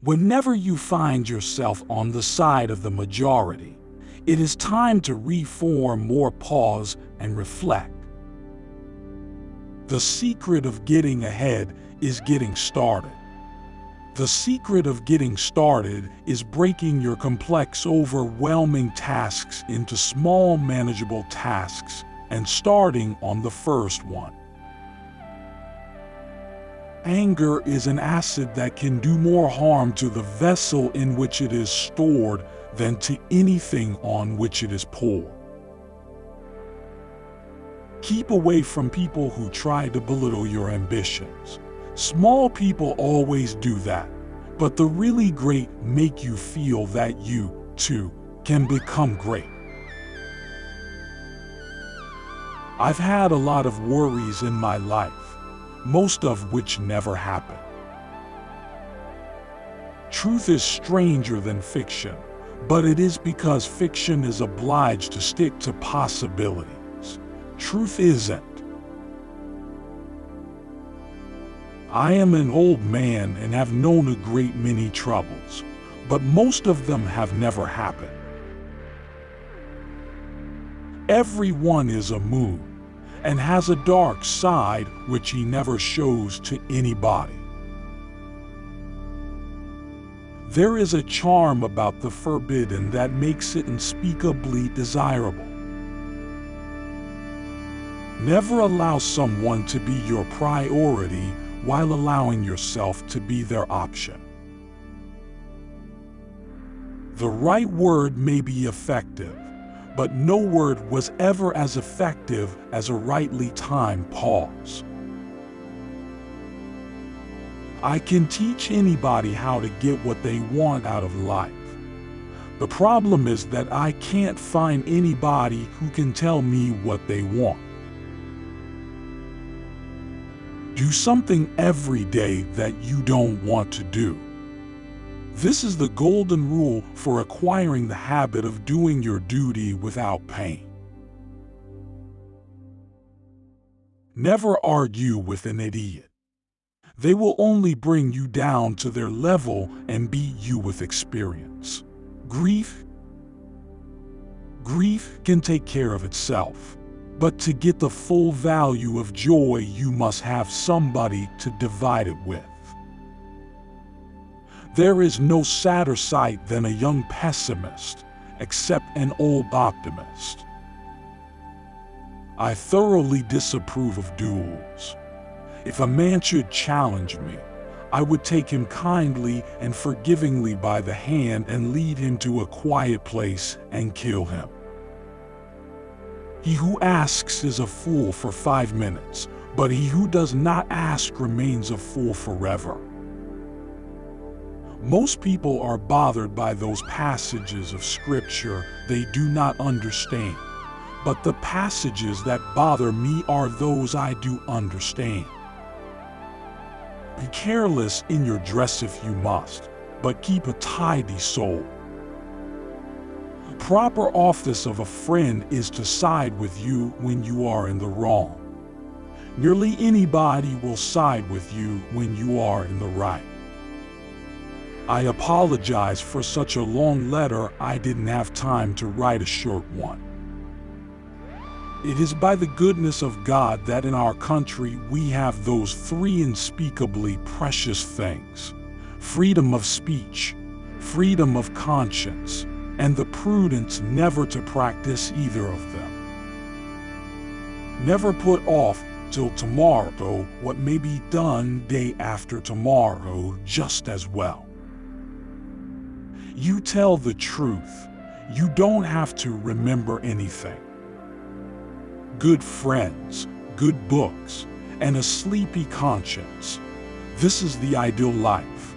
Whenever you find yourself on the side of the majority, it is time to reform or pause and reflect. The secret of getting ahead is getting started. The secret of getting started is breaking your complex, overwhelming tasks into small, manageable tasks and starting on the first one. Anger is an acid that can do more harm to the vessel in which it is stored than to anything on which it is poured. Keep away from people who try to belittle your ambitions. Small people always do that, but the really great make you feel that you, too, can become great. I've had a lot of worries in my life, most of which never happen. Truth is stranger than fiction, but it is because fiction is obliged to stick to possibilities. Truth isn't. I am an old man and have known a great many troubles, but most of them have never happened. Everyone is a moon and has a dark side which he never shows to anybody. There is a charm about the forbidden that makes it unspeakably desirable. Never allow someone to be your priority while allowing yourself to be their option. The right word may be effective, but no word was ever as effective as a rightly timed pause. I can teach anybody how to get what they want out of life. The problem is that I can't find anybody who can tell me what they want. Do something every day that you don't want to do. This is the golden rule for acquiring the habit of doing your duty without pain. Never argue with an idiot. They will only bring you down to their level and beat you with experience. Grief can take care of itself, but to get the full value of joy, you must have somebody to divide it with. There is no sadder sight than a young pessimist, except an old optimist. I thoroughly disapprove of duels. If a man should challenge me, I would take him kindly and forgivingly by the hand and lead him to a quiet place and kill him. He who asks is a fool for 5 minutes, but he who does not ask remains a fool forever. Most people are bothered by those passages of Scripture they do not understand, but the passages that bother me are those I do understand. Be careless in your dress if you must, but keep a tidy soul. The proper office of a friend is to side with you when you are in the wrong. Nearly anybody will side with you when you are in the right. I apologize for such a long letter. I didn't have time to write a short one. It is by the goodness of God that in our country we have those 3 unspeakably precious things: freedom of speech, freedom of conscience, and the prudence never to practice either of them. Never put off till tomorrow what may be done day after tomorrow just as well. You tell the truth. You don't have to remember anything. Good friends, good books, and a sleepy conscience. This is the ideal life.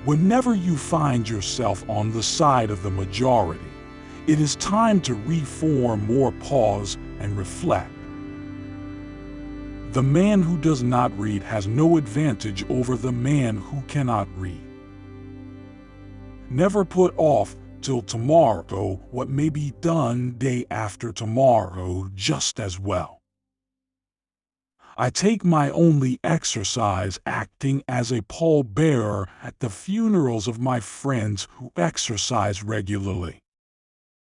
Whenever you find yourself on the side of the majority, it is time to reform or pause and reflect. The man who does not read has no advantage over the man who cannot read. Never put off till tomorrow what may be done day after tomorrow just as well. I take my only exercise acting as a pallbearer at the funerals of my friends who exercise regularly.